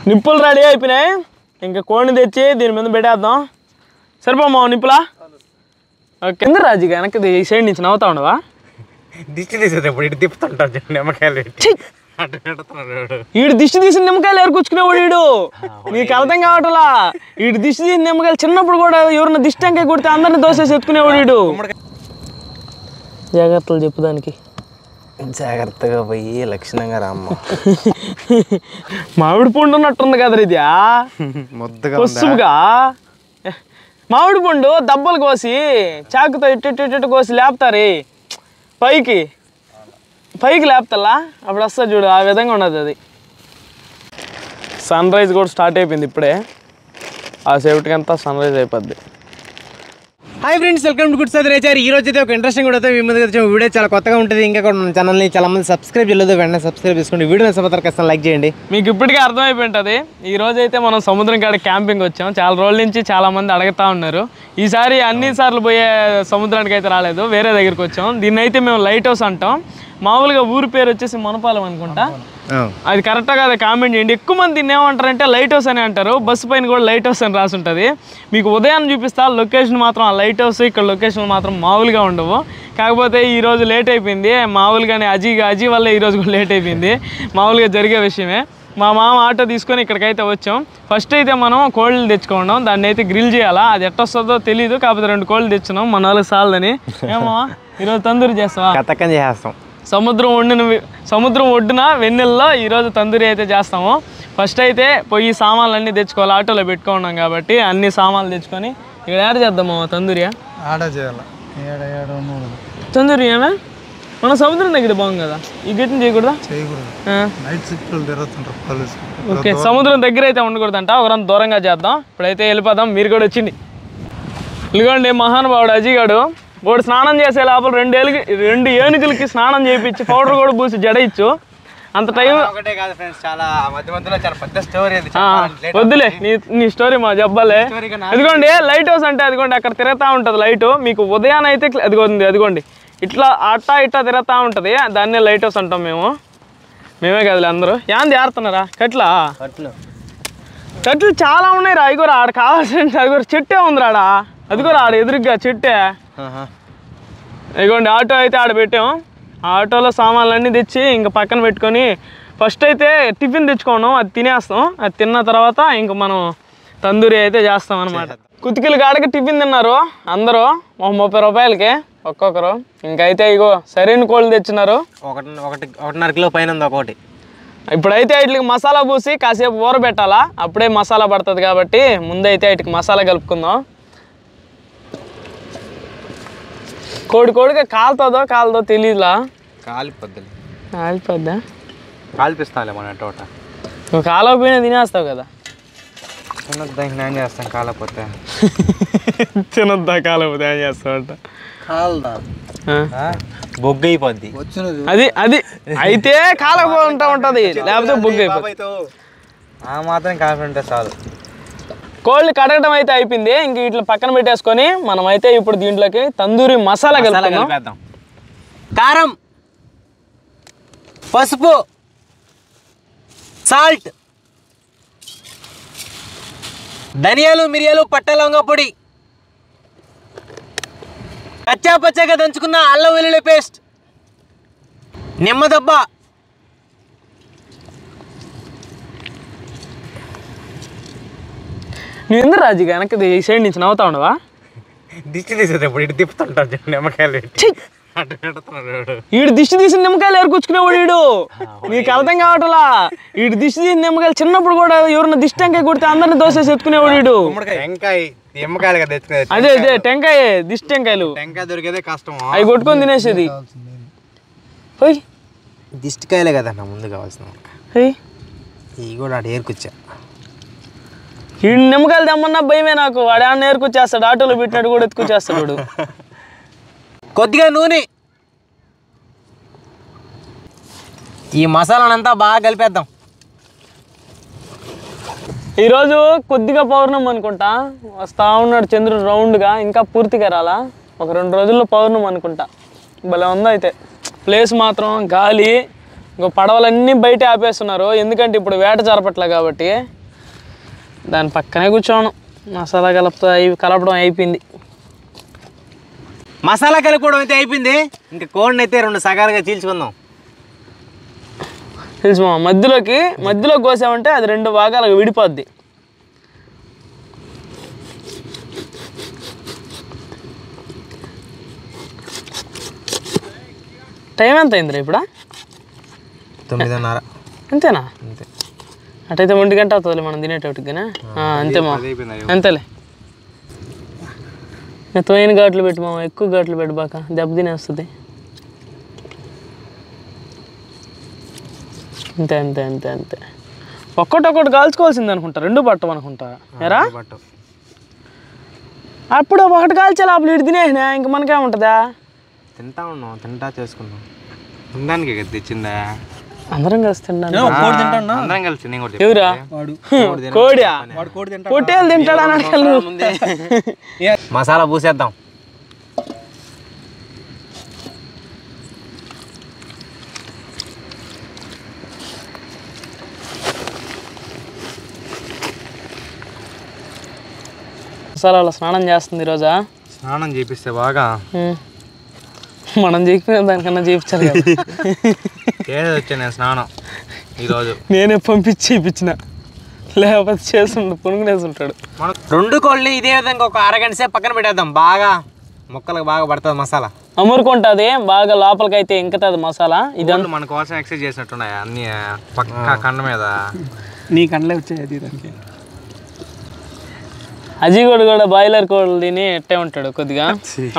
నిప్పులు రెడీ అయిపోయినాయి. ఇంకా కోడిని తెచ్చి దీని మీద పెట్టేద్దాం. సరిపోమా నిప్పులా? ఓకే. ఎందుకు రాజుగా వెనక్కి ఈ సైడ్ నుంచి నవ్వుతా ఉండవా? దిష్టి తీసేటప్పుడు ఇటు తిప్పుతుంటారు నిమ్మకాయలు. వీడు దిష్టి తీసిన నిమ్మకాయలు ఏరుకొచ్చుకునేవాడు వీడు. నీకు అర్థం కావట్లా. వీడు దిష్టి తీసిన నిమ్మకాయలు చిన్నప్పుడు కూడా ఎవరిన దిష్టి టెంకాయ కొడితే అందరిని దోసేసి ఎత్తుకునేవాడు వీడు. జాగ్రత్తలు చెప్పు దానికి. జాగ్రత్తగా పోయి లక్షణంగా రామ్మ. మామిడి పండు ఉన్నట్టుంది కదా ఇది కొసుగా. మామిడి పండు దబ్బలు కోసి చాకుతో ఇట్టు కోసి లేపుతారు పైకి లేపుతల్లా. అప్పుడు వస్తా చూడు, ఆ విధంగా ఉన్నది అది. సన్ రైజ్ కూడా స్టార్ట్ అయిపోయింది ఇప్పుడే. ఆ సేఫ్టీకి అంతా సన్ రైజ్ అయిపోద్ది. Hi friends, welcome to good sir nature. ఈ రోజు అయితే ఒక ఇంట్రెస్టింగ్ కూడా మీ ముందుకు వచ్చే వీడియో చాలా కొత్తగా ఉంటుంది. ఇంకా కూడా మన ఛానల్ని చాలా మంది సబ్స్క్రైబ్ చేయలేదు, వెంటనే సబ్స్క్రైబ్ చేసుకోండి. వీడియో నచ్చకపోతే ఖచ్చితంగా లైక్ చేయండి. మీకు ఇప్పటికే అర్థమైపోయి ఉంటుంది. ఈ రోజు అయితే మనం సముద్రం కాడ క్యాంపింగ్ వచ్చాం. చాలా రోజుల నుంచి చాలా మంది అడుగుతూ ఉన్నారు. ఈసారి అన్ని సార్లు పోయే సముద్రానికి అయితే రాలేదు, వేరే దగ్గరికి వచ్చాం. దీన్ని అయితే మేము లైట్ హౌస్ అంటాం. మామూలుగా ఊరి పేరు వచ్చేసి మనపాలెం అనుకుంటా. అది కరెక్ట్గా అది కామెంట్ చేయండి. ఎక్కువ మంది దీన్ని ఏమంటారంటే లైట్ హౌస్ అని అంటారు. బస్సు పైన కూడా లైట్ హౌస్ అని రాసి ఉంటుంది. మీకు ఉదయాన్ని చూపిస్తా లొకేషన్ మాత్రం ఆ లైట్ హౌస్. ఇక్కడ లొకేషన్ మాత్రం మామూలుగా ఉండవు. కాకపోతే ఈరోజు లేట్ అయిపోయింది. మామూలుగానే అజీ వల్ల ఈరోజు కూడా లేట్ అయిపోయింది. మామూలుగా జరిగే విషయమే. మా మామ ఆటో తీసుకొని ఇక్కడికైతే వచ్చాం. ఫస్ట్ అయితే మనం కోళ్ళు తెచ్చుకోవడం, దాన్ని అయితే గ్రిల్ చేయాలా. అది ఎట్టొస్తుందో తెలియదు, కాకపోతే 2 కోళ్ళు తెచ్చున్నాం. మన వాళ్ళకి సాలదని. ఏమో ఈరోజు తందూరి చేస్తావా? కథకం చేస్తాం. సముద్రం ఒడ్డున వెన్నెల్లో ఈరోజు తందూరి అయితే చేస్తాము. ఫస్ట్ అయితే పోయి సామాన్లు తెచ్చుకోవాలి. ఆటోలో పెట్టుకున్నాం కాబట్టి అన్ని సామాన్లు తెచ్చుకొని ఇక్కడ యాడ్ చేద్దాము. తందూరి ఆర్డర్ చేయాలి. తందూరి ఏమే మన సముద్రం దగ్గర బాగుంది కదా, ఈ గిట్ని చేయకూడదా? ఓకే, సముద్రం దగ్గర అయితే ఉండకూడదంట, ఒకరంత దూరంగా చేద్దాం. ఇప్పుడైతే వెళ్ళిపోదాం. మీరు కూడా వచ్చింది. ఇదిగోండి మహానుభావుడు అజీగాడు. వాడు స్నానం చేసే లోపల 2 ఏనుగులకి స్నానం చేయించి పౌడర్ కూడా పూసి జడ ఇచ్చు. అంత టైం వద్దులే, నీ స్టోరీ మా చెప్పాలే. అదిగోండి లైట్ హౌస్ అంటే అదిగోండి అక్కడ తిరుగుతూ ఉంటుంది లైట్. మీకు ఉదయాన్నే అయితే అదిగోండి ఇట్లా ఇట్టా తిరుగుతూ ఉంటుంది. దాన్నే లైట్ హౌస్ అంటాం మేమే కదలే అందరూ. ఏంది ఆడుతున్నారా? కట్లు చాలా ఉన్నాయి రా. అదిగోరా ఆడ కావాల్సింది. అదిగోరా చెట్టే ఉంది రాడా. అదిగోరా ఆడ ఎదురుగ్గా చెట్టే. ఇదిగోండి ఆటో అయితే ఆడ పెట్టాం. ఆ ఆటోలో సామాన్లన్నీ తెచ్చి ఇంకా పక్కన పెట్టుకొని ఫస్ట్ అయితే టిఫిన్ తెచ్చుకోవడం, అది తినేస్తాం. అది తిన్న తర్వాత ఇంక మనం తందూరి అయితే చేస్తాం అనమాట. కుతికిల కాడకి టిఫిన్ తిన్నారు అందరూ 30 రూపాయలకి ఒక్కొక్కరు. ఇంకైతే ఇగో సరైన కోళ్ళు తెచ్చినారు. 1.5 కిలో పైన ఉంది ఒకటి. ఇప్పుడైతే వీటికి మసాలా పూసి కాసేపు ఊరబెట్టాలా, అప్పుడే మసాలా పడుతుంది. కాబట్టి ముందైతే వీటికి మసాలా కలుపుకుందాం. కోడికి కాలుతుందో తెలియదులా. కాలిపోద్దా? కాల్పిస్తాలే మన తోట. నువ్వు కాలకపోయినా తినేస్తావు కదా. తినొద్దా నేను చేస్తాను. కాలపోతే తినొద్దా కాలపోతే ఏం చేస్తావంట. బొగ్గు అయిపోద్ది. అది అయితే కాలపోతా ఉంటది, లేకపోతే బొగ్గు అయిపోతుంది. ఆ మాత్రం కాకుండా చాలు. కోళ్ళు కడగడం అయితే అయిపోయింది. ఇంక ఇట్లా పక్కన పెట్టేసుకొని మనం అయితే ఇప్పుడు దీంట్లోకి తందూరి మసాలా కలిపేద్దాం. కారం, పసుపు, సాల్ట్, ధనియాలు, మిరియాలు, పట్ట, లవంగ పొడి, పచ్చగా దంచుకున్న అల్లం వెల్లుల్లి పేస్ట్, నిమ్మదబ్బ, నువ్వు ఎందుకు రాజుగా వెనక్కి ఈ సైడ్ నుంచి నవ్వుతా ఉండవా? దిష్టి తీసేటప్పుడు ఇటు తిప్పుతుంటారు నిమ్మకాయలు. వీడు దిష్టి తీసిన నిమ్మకాయలు ఏరుకొచ్చుకునేవాడు వీడు. నీకు అర్థం కావట్లా. వీడు దిష్టి తీసిన నిమ్మకాయలు చిన్నప్పుడు కూడా ఎవరిన దిష్టి టెంకాయ కొడితే అందరిని దోసేసి ఎత్తుకునేవాడు వీడు. అదే టెంకాయ, దిష్టి టెంకాయలు. టెంకాయ దొరికేదే కష్టం. అవి కొట్టుకొని తినేసేది. దిష్టికాయలే కదా ముందు కావాల్సిన. ఇవి కూడా అటు ఏరుకొచ్చా. ఈ నిమ్మకాయలు తెమ్మన్నా భయమే నాకు. వాడు ఏమన్నా ఏరుకొచ్చేస్తాడు, ఆటోలో పెట్టినట్టు కూడా ఎత్తుకొచ్చేస్తాడు వాడు. కొద్దిగా నూనె, ఈ మసాలానంతా బాగా కలిపేద్దాం. ఈరోజు కొద్దిగా పౌర్ణమి అనుకుంటా. వస్తా ఉన్నాడు చంద్రుడు రౌండ్గా, ఇంకా పూర్తిగా రాలా. ఒక 2 రోజుల్లో పౌర్ణమి అనుకుంటా. భలే ఉందో అయితే ప్లేస్ మాత్రం. గాలి, ఇంకో పడవలన్నీ బయట ఆపేస్తున్నారు. ఎందుకంటే ఇప్పుడు వేట జరపట్లే కాబట్టి దాని పక్కనే కూర్చోను. మసాలా కలపడం అయిపోయింది. మసాలా కలుపుకోవడం అయితే అయిపోయింది. ఇంకా కోడిని అయితే 2 సగాలుగా చీల్చుకుందాం. తెలుసు మా మధ్యలో కోసామంటే అది 2 భాగాలుగా విడిపోద్ది. టైం ఎంత అయిందిరా ఇప్పుడు? 9:30. అంతేనా? అంతే. అటైతే 1 గంట అవుతుంది మనం తినేటట్టుగానే. అంతేమా, అంతేలే. తోయిన ఘాట్లు పెట్టి మామ, ఎక్కువ ఘాట్లు పెట్టి బాక దెబ్బ తినేస్తుంది. అంతే అంతే అంతే అంతే. ఒక్కటొక్కటి కాల్చుకోవాల్సింది అనుకుంటా, 2 పట్టం అనుకుంటా. ఎరా అప్పుడు ఒకటి కాల్చే లోపల ఇటు తినేసినా ఇంక మనకేముంటుందా? తింటా చేసుకున్నాం. తినడానికి కదా తెచ్చిందా? అందరం కలిసి తింటాను. అందరం కలిసి. ఎవరా కోడియా? పొట్టేలు తింటాడా? మసాలా పూసేద్దాం. మసాలా స్నానం చేస్తుంది ఈరోజా? స్నానం చేపిస్తే బాగా. మనం చేయిపోయిన దానికన్నా చేయించాలి కదా. వచ్చా నేను స్నానం ఈరోజు. నేనే పంపించి చేయించిన, లేకపోతే చేస్తుండు పునుగునేసి ఉంటాడు. 2 కోళ్ళని ఇదే విధంగా ఒక అరగంట సేపు పక్కన పెట్టేద్దాం. బాగా ముక్కలకు బాగా పడుతుంది మసాలా. అమురుకుంటుంది బాగా, లోపలికి అయితే ఇంకుతుంది మసాలా. ఇదంతా మన కోసం ఎక్సైజ్ చేసినట్టున్నాయి అన్ని పక్క కండ మీద. నీ కండలే వచ్చాయి దానికి. అజీగోడు కూడా బాయిలర్ కోళ్ళు తిని ఎట్టే ఉంటాడు కొద్దిగా.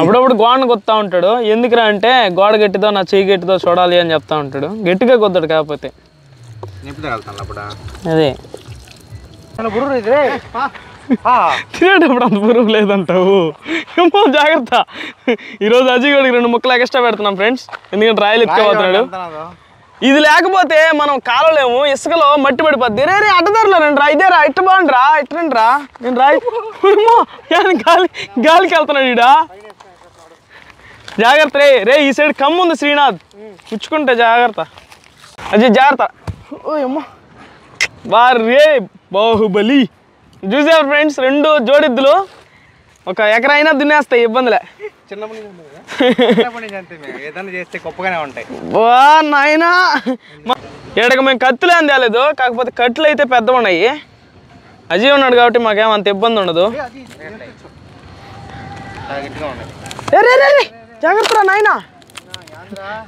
అప్పుడప్పుడు గోడను కొత్తా ఉంటాడు. ఎందుకురా అంటే గోడ గట్టిదో నా చెయ్యి గట్టిదో చూడాలి అని చెప్తా ఉంటాడు. గట్టిగా కొద్దాడు కాకపోతే. అదే తినేటప్పుడు అంత పురుగు లేదంటావు. ఏమో జాగ్రత్త. ఈరోజు అజీగోడికి 2 ముక్కలు ఎక్స్ట్రా పెడుతున్నాం ఫ్రెండ్స్, ఎందుకంటే రాయలు ఎత్తుకుపోతున్నాడు. ఇది లేకపోతే మనం కాలలేము, ఇసుకలో మట్టి పడిపోద్ది. రే అడ్డదారులో రండి రా, ఇదే రా, ఇట్ట బాగుండి రా, ఇట్టండి రా. నేను రాయి గాలికి వెళ్తున్నాడు ఈడ. జాగ్రత్త రే ఈ సైడ్ కమ్ముంది శ్రీనాథ్, పుచ్చుకుంటే జాగ్రత్త. అజయ్ జాగ్రత్త. ఓ అమ్మా రే బాహుబలి. చూసారు ఫ్రెండ్స్, 2 జోడిద్దులు 1 ఎకరా అయినా దున్నేస్తాయి, ఇబ్బందిలే. నాయనా ఎడక మేము కత్తులే అందేలేదు, కాకపోతే కట్లు అయితే పెద్దగా ఉన్నాయి. అజయ్ ఉన్నాడు కాబట్టి మాకేమంత ఇబ్బంది ఉండదు. జాగ్రత్త నాయనా.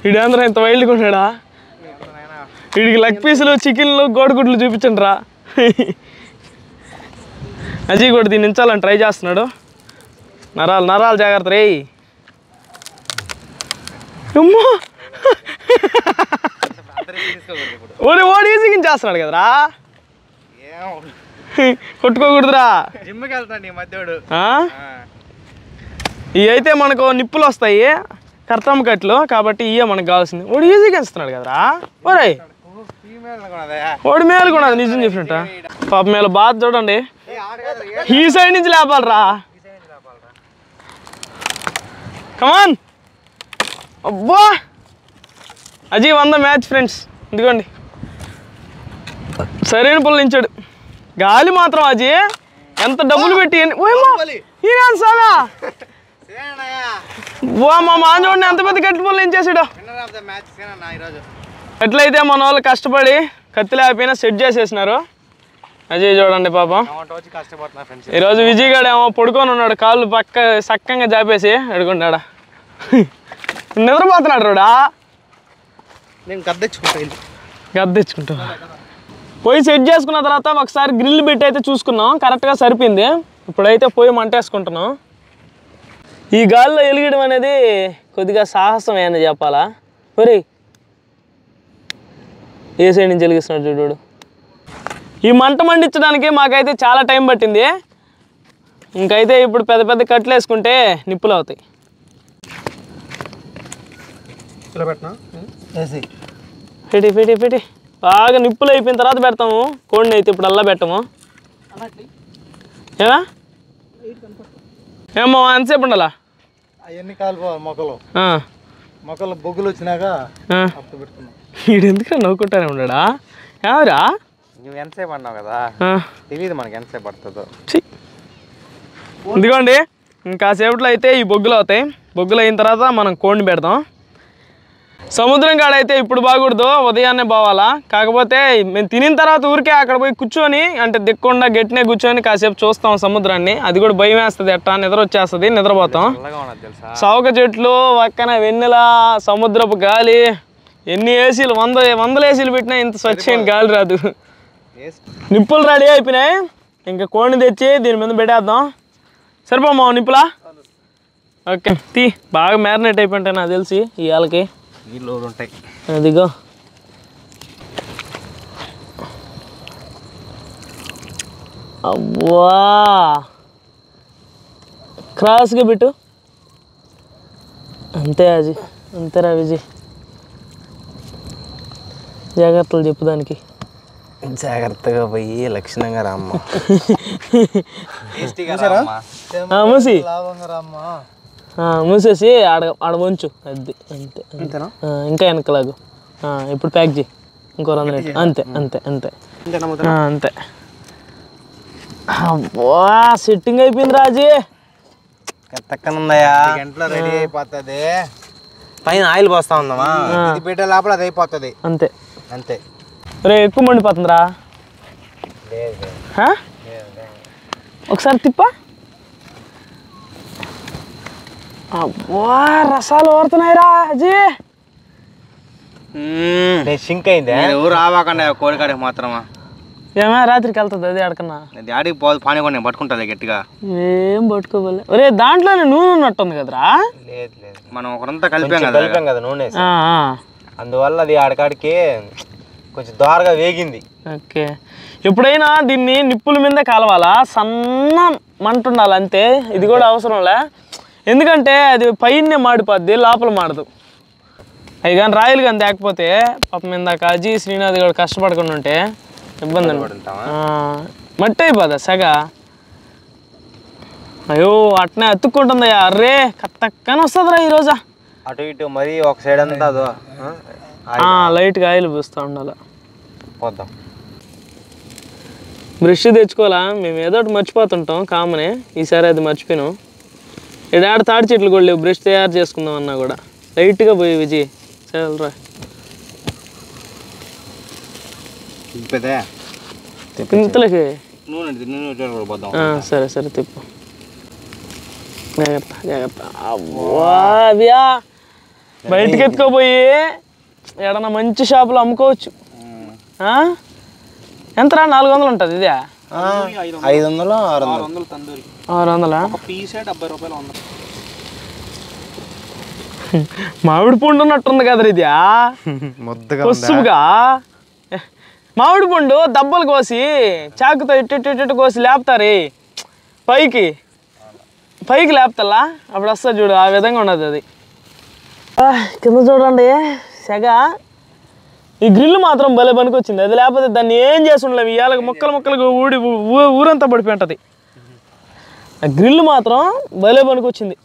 వీడందరూ ఇంత వైల్డ్గా ఉన్నాడా? వీడికి లెగ్ పీసులు, చికెన్లు, గోడిగుడ్లు చూపించండి రా. అజయ్ కూడా దీన్ని నించాలని ట్రై చేస్తున్నాడు. నరాలు జాగ్రత్త రే. అమ్మా ఓడి ఈజీగా చేస్తున్నాడు కదరా, కొట్టుకోకూడదురా. ఇవి అయితే మనకు నిప్పులు వస్తాయి, కర్తమ్మ కట్లు, కాబట్టి ఇవే మనకు కావాల్సింది. ఓడి ఈజీగా ఇస్తున్నాడు కదరా. ఒరే ఓడి మేలు కూడా నిజం చెప్పినట్ట. పాప మేలు బాధ చూడండి. ఈ సైడ్ నుంచి లేపాలరా. కమాన్. అబ్బా అజయ్ 100 మ్యాచ్ ఫ్రెండ్స్. ఇదిగోండి సరైన పుల్ల నించాడు. గాలి మాత్రం అజయ్ ఎంత డబ్బులు పెట్టి మా మామ చూడండి ఎంత పెద్ద గట్టి పుల్ల నించేసాడు. ఎట్లయితే మన వాళ్ళు కష్టపడి కత్తి లేకపోయినా సెట్ చేసేసినారు. అజయ్ చూడండి పాపం. ఈరోజు విజయ్ గారు ఏమో పడుకొని ఉన్నాడు, కాళ్ళు పక్క సక్కంగా జాపేసి అడుగుంటాడా. నిద్రపోతున్నాడు రోడా. నేను గద్దెచ్చుకుంటా పొయ్యి సెట్ చేసుకున్న తర్వాత ఒకసారి గ్రిల్ పెట్టి అయితే చూసుకున్నాం, కరెక్ట్గా సరిపోయింది. ఇప్పుడైతే పొయ్యి మంటేసుకుంటున్నాం. ఈ గాలిలో వెలిగడం అనేది కొద్దిగా సాహసం ఏమన్నా చెప్పాలా. మరి ఏ సైడ్ నుంచి వెలిగిస్తున్నాడు చూడు. ఈ మంట మండించడానికి మాకైతే చాలా టైం పట్టింది. ఇంకైతే ఇప్పుడు పెద్ద పెద్ద కట్లు వేసుకుంటే నిప్పులు అవుతాయి. పెట్టి బాగా నిప్పులు అయిపోయిన తర్వాత పెడతాము. కోడిని అయితే ఇప్పుడు అల్లా పెట్టము. ఏమో ఎంతసేపు ఉండాలా? అవన్నీ కాలిపోవాలి మొక్కలు బొగ్గులు వచ్చినాక వీడు ఎందుకు నవ్వుకుంటానే ఉన్నాడా? ఎవరా నువ్వు ఎంతసేపు అన్నావు కదా తెలియదు మనకి ఎంతసేపు పడుతుందో. ఇదిగోండి ఇంకాసేపట్లో అయితే ఈ బొగ్గులు అవుతాయి. బొగ్గులు అయిన తర్వాత మనం కోడిని పెడతాం. సముద్రం కాడ అయితే ఇప్పుడు బాగూడదు, ఉదయాన్నే పోవాలా. కాకపోతే మేము తినిన తర్వాత ఊరికే అక్కడ పోయి కూర్చొని అంటే దిక్కుండా గట్టినే కూర్చొని కాసేపు చూస్తాం సముద్రాన్ని. అది కూడా భయం వేస్తుంది, ఎట్టా నిద్ర వచ్చేస్తుంది, నిద్రపోతాం. సౌక చెట్లు పక్కన వెన్నెల సముద్రపు గాలి, ఎన్ని ఏసీలు వందల ఏసీలు పెట్టినా ఇంత స్వచ్ఛమైన గాలి రాదు. నిప్పులు రెడీ అయిపోయినాయి, ఇంకా కోడిని తెచ్చి దీని మీద పెట్టేద్దాం. సరిపోమా నిప్పులా? ఓకే తీ. బాగా మ్యారినేట్ అయిపోయింటాయి నాకు తెలిసి ఈ వాళ్ళకి. నీళ్ళు ఉంటాయి. అదిగో అవ్వా క్రాస్గా పెట్టు. అంతే అజీ, అంతేరా విజయ్. జాగ్రత్తలు చెప్పు దానికి. జాగ్రత్తగా పోయి లక్షణంగా రామ్మ. మూసి మూసేసి ఆడ వంచు. అది అంతే అంతేనా? ఇంకా వెనకలాగు. ఇప్పుడు ప్యాక్ చేయి ఇంకో 2 రేట్లు. అంతే అంతే అంతే అంతే. అబ్బా సెట్టింగ్ అయిపోయింది రాజీ. ఎత్తక్కనుందయా, గంటలో రెడీ అయిపోతుంది. పైన ఆయిల్ పోస్తా ఉందామా, ఇది పెట్టే లోపల అది అయిపోతుంది. అంతే అంతే. రే ఎక్కువ మండిపోతుందిరా. ఒకసారి తిప్పా. అబ్బా రసాలు ఓరుతున్నాయిరా అజీ. సింక్ అయింది. ఎవరు రావాకండి కోడికాడికి మాత్రమా. ఏమే రాత్రికి వెళ్తుంది అది అడకన్నా. ఆడికి పోదు, పానీ కూడా నేను పట్టుకుంటా గట్టిగా. ఏం పట్టుకోవాలి. ఒరే దాంట్లోనే నూనె ఉన్నట్టుంది కదరా. లేదు లేదు, మనం ఒకరంతా కలిపాం కదా నూనె, అందువల్ల అది ఆడికాడికి కొంచెం దోరగా వేగింది. ఓకే ఎప్పుడైనా దీన్ని నిప్పుల మీద కాలవాలా, సన్న మంట ఉండాలి అంతే. ఇది కూడా అవసరంలే, ఎందుకంటే అది పైనే మాడిపోద్ది, లోపల మాడదు. అవి కానీ రాయలు కానీ తేకపోతే పాపం ఇందాక అజీ శ్రీనాథ్ కూడా కష్టపడకుండా ఉంటే ఇబ్బంది మట్టి అయిపోదా సగ. అయ్యో అట్నే అతుక్కుంటుందయ్యా. అర్రే కత్తక్కని వస్తుందిరా ఈరోజా. అటు ఇటు మరి ఒక సైడ్ అంతా లైట్గా ఆయిల్ పూస్తూ ఉండాలి. పోద్దాం. బ్రష్ తెచ్చుకోవాలా, మేము ఏదో ఒకటి మర్చిపోతుంటాం కామనే. ఈసారి అది మర్చిపోయాను. ఆడ తాడి చెట్లు కూడా లేవు, బ్రష్ తయారు చేసుకుందాం అన్నా కూడా. లైట్గా పోయి విజయ్ చల్రా. ఇంతలోకి సరే సరే తిప్పు. జాగ్రత్త జాగ్రత్త. అవ్వా బయటకి ఎత్తుకోపోయి ఏడన్నా మంచి షాపులో అమ్ముకోవచ్చు. ఎంతరా? 400 ఉంటుంది ఇదే. 500 600 తందూరి. 600 పీసే 70 రూపాయలు. మామిడి పండు ఉన్నట్టుంది కదరా ఇది. పసుపుగా మామిడి పండు దెబ్బలు కోసి చాకుతో ఇట్టు కోసి లేపుతారు పైకి పైకి లేపుతల్లా, అప్పుడు వస్తా చూడు. ఆ విధంగా ఉండదు అది. కింద చూడండి సెగ. ఈ గ్రిల్ మాత్రం భలే పనికొచ్చింది. అది లేకపోతే దాన్ని ఏం చేసి ఉండలేవు. ఇవాళ ముక్కలుగా ఊరంతా పడిపోయి ఉంటుంది. ఆ గ్రిల్ మాత్రం భలే పనికొచ్చింది.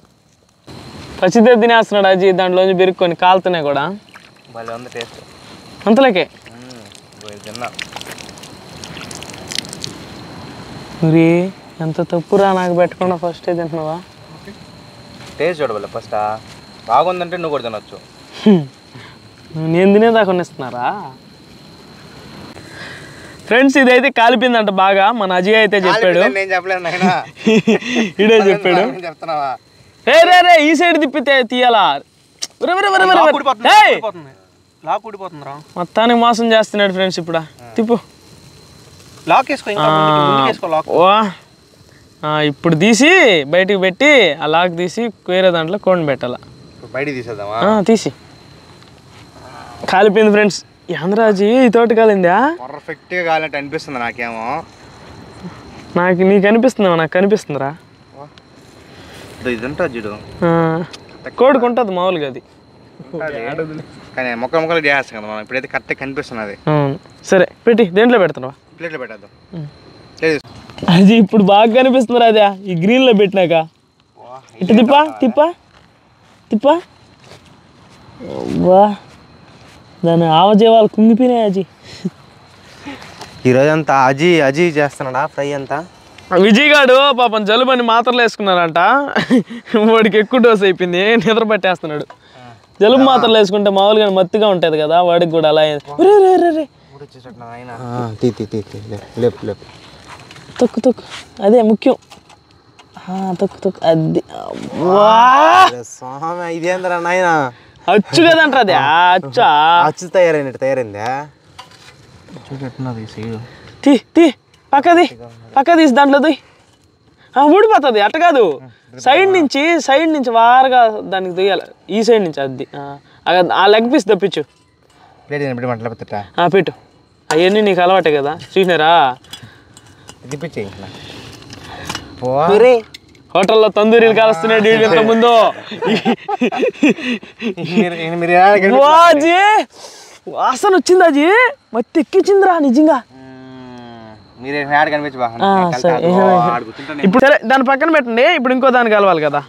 పచ్చిదే తినేస్తున్నాడు అజీ, దాంట్లోంచి బెరుక్కొని కాలుతున్నాయి కూడా. భలే ఉంది టేస్ట్ అంతలోకే. ఎంత తప్పురా నాకు పెట్టకుండా ఫస్ట్ తింటున్నావా? టేస్ట్ చూడబోలే ఫస్ట్. బాగుందంటే నువ్వు కూడా తినొచ్చు. నేను తినేదాకా ఇస్తున్నారా ఫ్రెండ్స్? ఇదైతే కాలిపోయిందంట బాగా. మన అజయ్ అయితే చెప్పాడు. ఇడే చెప్పాడు. రే ఈ సైడ్ తిప్పితే తీయాలా? మొత్తానికి మోసం చేస్తున్నాడు ఫ్రెండ్స్. ఇప్పుడు తిప్పు. ఇప్పుడు తీసి బయటికి పెట్టి ఆ లాక్ తీసి వేరే దాంట్లో కోడిని పెట్టాలా. బయట తీసేద్దామా? తీసి. కాలిపోయింది ఫ్రెండ్స్. యాంధ్రాజీ ఈ తోటి కాలిందా? పర్ఫెక్ట్గా కాలినట్టు అనిపిస్తుంది నాకేమో. నీకు అనిపిస్తుందా? నాకు కనిపిస్తుందిరా. ఇదంతా చూడు, కోడికి ఉంటుంది మామూలుగా అది. కానీ మొక్కలు చేస్తాం కదా మనం. ఇప్పుడైతే కరెక్ట్గా కనిపిస్తున్నది. సరే పెట్టి దేంట్లో పెడుతున్నావా? ప్లేట్లో పెట్టేద్దాం. అది ఇప్పుడు బాగా కనిపిస్తుంది అదే ఈ గ్రీన్లో పెట్టినాక. ఇటు తిప్పా తిప్పా తిప్పా. వా దాని ఆవజీవాలు కుంగిపోయినాయి అజీ. ఈరోజంతా అజీ అజీ చేస్తున్నాడా ఫ్రై అంతా. విజయ్ గాడు పాపం జలుబని మాత్రలు వేసుకున్నారంట, వాడికి ఎక్కువ డోస్ అయిపోయింది, నిద్ర పట్టేస్తున్నాడు. జలుబు మాత్రలు వేసుకుంటే మామూలుగా మత్తుగా ఉంటుంది కదా, వాడికి కూడా అలా. లేపు లేపు తొక్కు తొక్కు, అదే ముఖ్యం. తొక్కు తొక్కు, అది స్వామి. ఇదేంద్రా నాయన, అచ్చు కదంటారు అది. అచ్చా అచ్చు తయారైందా చూపెట్టున్నది. తీ తీ పక్క తీసి దాంట్లో ఊడిపోతుంది. అట్ట కాదు, సైడ్ నుంచి వారగా దానికి తీయాలి, ఈ సైడ్ నుంచి. అది ఆ లెగ్ పీస్ తప్పించు, పెట్టు. అవన్నీ నీకు అలవాటే కదా, చూసినారా? హోటల్లో తందూరీలు కాలుస్తున్నాడు ఇంత ముందు. వాసన వచ్చింది, అది మత్తి ఎక్కించిందిరా నిజంగా. ఇప్పుడు సరే దాని పక్కన పెట్టండి, ఇప్పుడు ఇంకో దానికి కలవాలి కదా.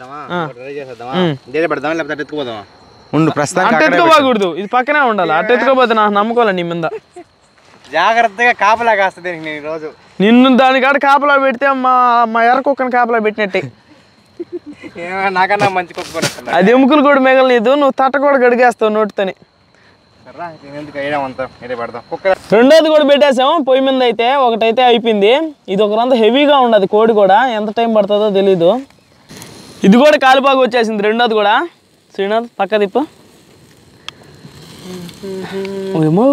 ఎత్తుకోకూడదు, ఇది పక్కనే ఉండాలి. అటు ఎత్తుకోపోతే నాకు నమ్మకోలే నీ మీద. జాగ్రత్తగా కాపలా కాస్తుంది నేను రోజు. నిన్ను దానికాడ కాపలా పెడితే మా ఎర్ర కుక్కని కాపలా పెట్టినట్టే. నాకన్నా మంచి కుక్క. అది ఎముకలు కూడా మిగలలేదు, నువ్వు తట్ట కూడా గడిగేస్తావు నోటితోని. రెండోది కూడా పెట్టేసాము పొయ్యి మీద. అయితే ఒకటైతే అయిపోయింది, ఇది ఒకరంతా హెవీగా ఉండదు. కోడి కూడా ఎంత టైం పడుతుందో తెలీదు. ఇది కూడా కాలిపాకు వచ్చేసింది, రెండోది కూడా. శ్రీనాథ్ పక్క తిప్పు. ఏమో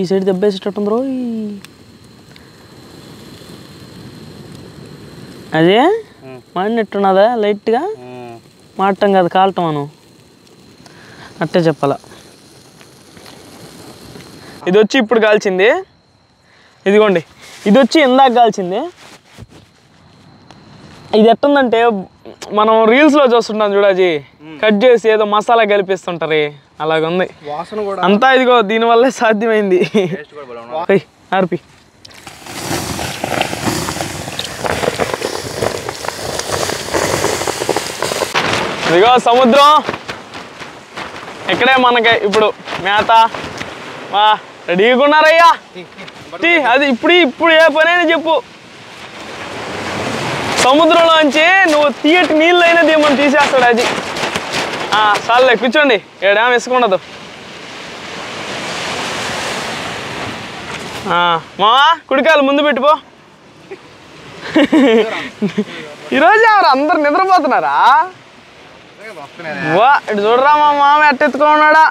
ఈ సైడ్ దెబ్బేసేటట్టుంది రో. అదే మాడినట్టున్నదా లైట్గా? మాడటం కాదు, కాలటం అను, అట్టే చెప్పాల. ఇది వచ్చి ఇప్పుడు కాల్చింది, ఇదిగోండి. ఇది వచ్చి ఇందాక కాల్చింది. ఇది ఎట్టుందంటే మనం రీల్స్లో చూస్తుంటాం చూడాజీ, కట్ చేసి ఏదో మసాలా కలిపిస్తుంటారు, అలాగుంది అంతా. ఇదిగో దీనివల్లే సాధ్యమైంది. ఆర్పి ఇదిగో సముద్రం ఇక్కడే మనకి ఇప్పుడు మేత. రెడీగా ఉన్నారయ్యా. అది ఇప్పుడు ఏ పనైనా చెప్పు. సముద్రంలోంచి నువ్వు తీయటి నీళ్ళు అయినా దీమని తీసేస్తాడు అది. చాలే కూర్చోండి, ఏడేమో ఇసుకుండదు. మా కుడికాయలు ముందు పెట్టుకో. ఈరోజు ఎవరు అందరు నిద్రపోతున్నారా? వా ఇటు చూడరా మా మామ ఎట్టెత్తుకున్నాడా.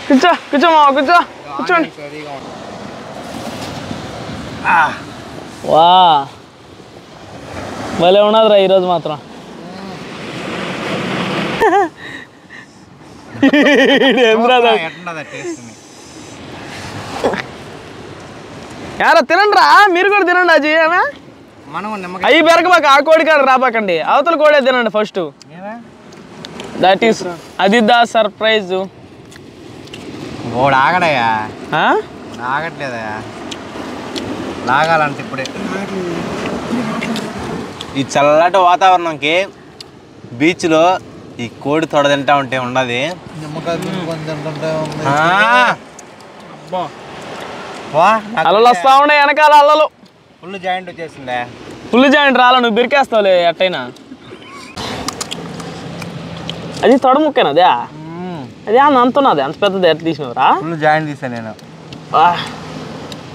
కూర్చో మామ, కూర్చోండి. వా భలే ఉన్నదిరా ఈరోజు మాత్రం. యారా తినండి రా, మీరు కూడా తినండి. అజీ అవి పెరగబాక, ఆ కోడి కాడ రాబాకండి, అవతల కోడే తినండి ఫస్ట్. దట్ ఈస్ అది దా సర్ప్రైజ్. ఆగడయా, ఆగట్లేదయా, లాగాలంటే ఇప్పుడే. ఈ చల్లటి వాతావరణంకి బీచ్లో ఈ కోడి తొడ తింటా ఉంటే ఉండదు. అలలు వస్తా ఉన్నాయి వెనకాల, అల్లలు. ఫుల్ జాయింట్ వచ్చేసిందే. ఫుల్ జాయింట్ రాలా, నువ్వు బిరికేస్తావులే ఎట్టయినా. అది తొడ ముక్కేనా అదే? అదే అంతున్నది, అంత పెద్దది ఎట్లా తీసినవరా? ఫుల్ జాయింట్ తీసాను నేను.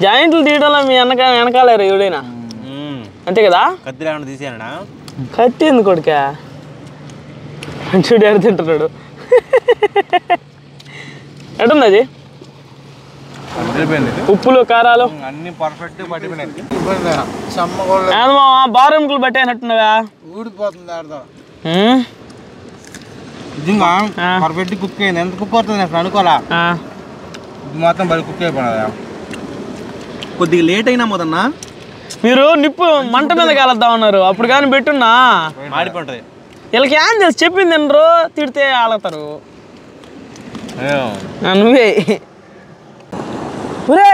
జాయింట్లు తీయడంలో మీ వెనకాలేరు ఎవడైనా, అంతే కదా? కత్తి ఏమన్నా తీసానా? కత్తి ఎందుకు కొడుకా? చూడు ఎడ తింటున్నాడు. ఎటుంది అది? ఉప్పులు కారాలు అన్ని పర్ఫెక్ట్ పట్టిపోయినాయి. బారుముకులు పట్టేనట్టున్నావా? ఊడిపోతుంది పర్ఫెక్ట్ కుక్ అయింది. ఎంత కుక్ అవుతుంది అసలు అనుకోవాలా, మాత్రం బలి కుక్ అయిపోయినా. కొద్దిగా లేట్ అయినా మొదన్నా. మీరు నిప్పు మంట మీద కాలద్దాం ఉన్నారు, అప్పుడు కానీ పెట్టున్నా మాడిపోతుంది. వీళ్ళకి ఏం తెలుసు, చెప్పింది తినరు, తిడితే ఆడతారు. నువ్వే ఒరే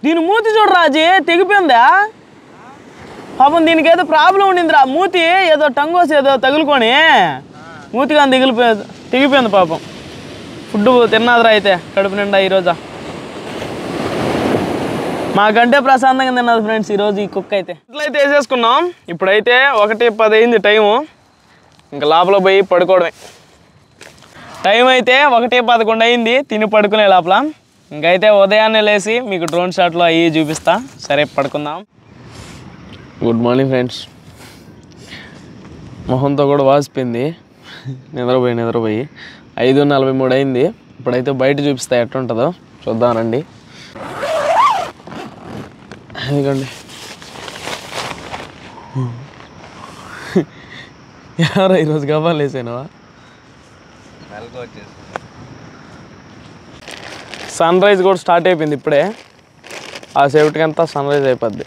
దీని మూతి చూడరా అజీ, తెగిపోయిందా పాపం. దీనికి ఏదో ప్రాబ్లం ఉండిందిరా, మూతి ఏదో టంగోసి ఏదో తగులుకొని మూతి కానీ తెగిపోయింది పాపం. ఫుడ్ తిన్నాదిరా అయితే కడుపు నిండా ఈరోజా. మాకంటే ప్రశాంతంగా తిన్నది ఫ్రెండ్స్ ఈరోజు ఈ కుక్క అయితే. ఇట్లయితే వేసేసుకున్నాం. ఇప్పుడైతే 1:10 అయింది టైము. ఇంకా లోపల పోయి పడుకోవడమే. టైం అయితే 1:11 అయింది తిని పడుకునే లోపల. ఇంకైతే ఉదయాన్నే లేచి మీకు డ్రోన్ షాట్లో అవి చూపిస్తా. సరే పడుకుందాం. Good morning friends. మొహంతో కూడా వాసిపోయింది నిద్రపోయి 5:43 అయింది. ఇప్పుడైతే బయట చూపిస్తా ఎట్లుంటుందో చూద్దాం రండి. ఇదిగోండి ఎవరో ఈరోజు గబాలు వేసానువా. సన్ రైజ్ కూడా స్టార్ట్ అయిపోయింది ఇప్పుడే. ఆ సేపటికి అంతా సన్ రైజ్ అయిపోద్ది.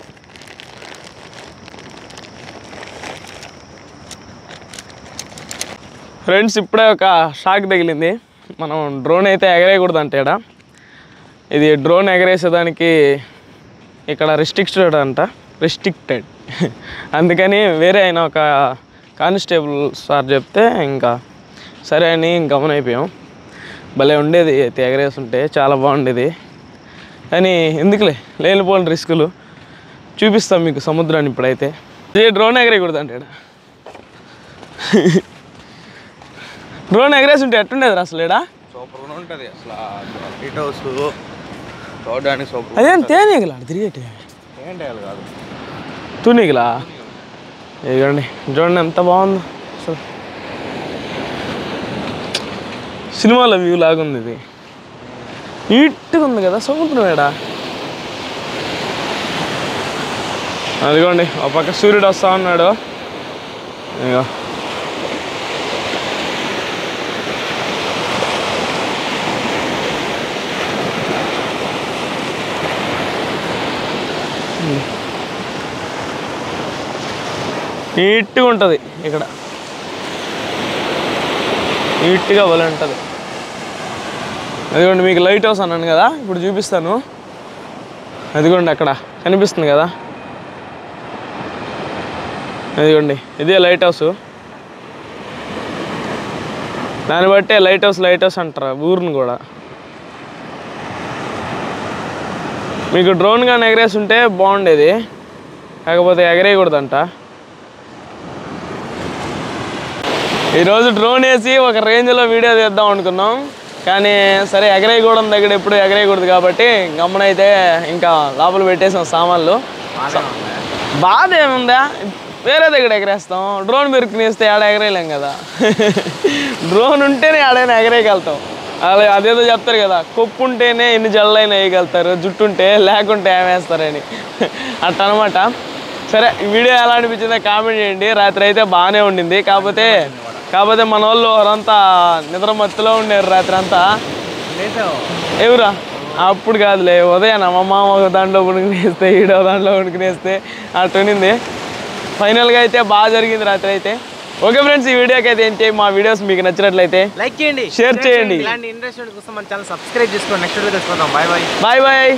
ఫ్రెండ్స్ ఇప్పుడే ఒక షాక్ తగిలింది. మనం డ్రోన్ అయితే ఎగరేయకూడదు అంటే ఇది డ్రోన్ ఎగరేసేదానికి ఇక్కడ రిస్ట్రిక్టెడ్ అందుకని వేరే అయిన ఒక కానిస్టేబుల్ సార్ చెప్తే ఇంకా సరే అని గమనైపోయాం. భలే ఉండేది అయితే ఎగరేస్తుంటే చాలా బాగుండేది. కానీ ఎందుకులే లేనిపోని రిస్కులు. చూపిస్తాం మీకు సముద్రాన్ని ఇప్పుడైతే. ఇది డ్రోన్ ఎగరేయకూడదు అంటే డ్రోన్ ఎగరేసి ఉంటే ఎట్టుండేది అసలు ఇక్కడ సూపర్గా ఉంటుంది అసలు. లైట్ హౌస్ చూడడానికి సూపర్. అదేం తేనీగలా తిరిగేటి కాదు తూనీగలా. ఇదిగోండి చూడండి ఎంత బాగుందో అసలు. సినిమాలో వ్యూ లాగా ఉంది ఇది. నీట్గా ఉంది కదా సముద్రం ఏడా. అదిగోండి ఒక పక్క సూర్యుడు వస్తా ఉన్నాడు. ఇదిగో నీట్గా ఉంటుంది ఇక్కడ. నీట్గా భలే ఉంటుంది. అదిగోండి మీకు లైట్ హౌస్ అన్నాను కదా, ఇప్పుడు చూపిస్తాను. అదిగోండి అక్కడ కనిపిస్తుంది కదా, అదిగోండి ఇదే లైట్ హౌస్. దాన్ని బట్టే లైట్ హౌస్ అంటారు ఊరిని కూడా. మీకు డ్రోన్ కానీ ఎగరేసి ఉంటే బాగుండేది, కాకపోతే ఎగరేయకూడదంట. ఈరోజు డ్రోన్ వేసి ఒక రేంజ్లో వీడియో తీద్దాం అనుకున్నాం, కానీ సరే ఎగరేయకూడదు దగ్గర ఎప్పుడు ఎగరేయకూడదు కాబట్టి గమ్మునైతే ఇంకా లోపల పెట్టేసాం సామాన్లు. బాధ ఏముందా, వేరే దగ్గర ఎగరేస్తాం. డ్రోన్ పెరుకునేస్తే ఆడ ఎగరేయలేం కదా. డ్రోన్ ఉంటేనే ఆడైనా ఎగరేయగలుగుతాం. అలా అదేదో చెప్తారు కదా, కొప్పు ఉంటేనే ఎన్ని జల్లైనా వేయగలుగుతారు, జుట్టు ఉంటే లేకుంటే ఏమేస్తారని. అట్ట అనమాట. సరే ఈ వీడియో ఎలా అనిపించిందో కామెంట్ చేయండి. రాత్రి అయితే బాగానే ఉండింది, కాకపోతే మన వాళ్ళు ఎవరంతా నిద్ర మత్తులో ఉండేరు రాత్రి అంతా. ఎవరా అప్పుడు కాదులే, ఉదయాన మా మామ ఒక దాంట్లో ఉణుకునేస్తే ఈడో దాంట్లో ఉణుకునేస్తే అట్టు ఉండింది. ఫైనల్గా అయితే బాగా జరిగింది రాత్రి అయితే. ఓకే ఫ్రెండ్స్, ఈ వీడియోకి అయితే ఏంటి, మా వీడియోస్ మీకు నచ్చినట్లయితే లైక్ చేయండి, షేర్ చేయండి. ఇలాంటి ఇంట్రెస్ట్ కోసం మన ఛానల్ సబ్స్క్రైబ్ చేసుకోండి. నెక్స్ట్ వీడియో తెలుసుకుందాం. Bye bye. Bye bye.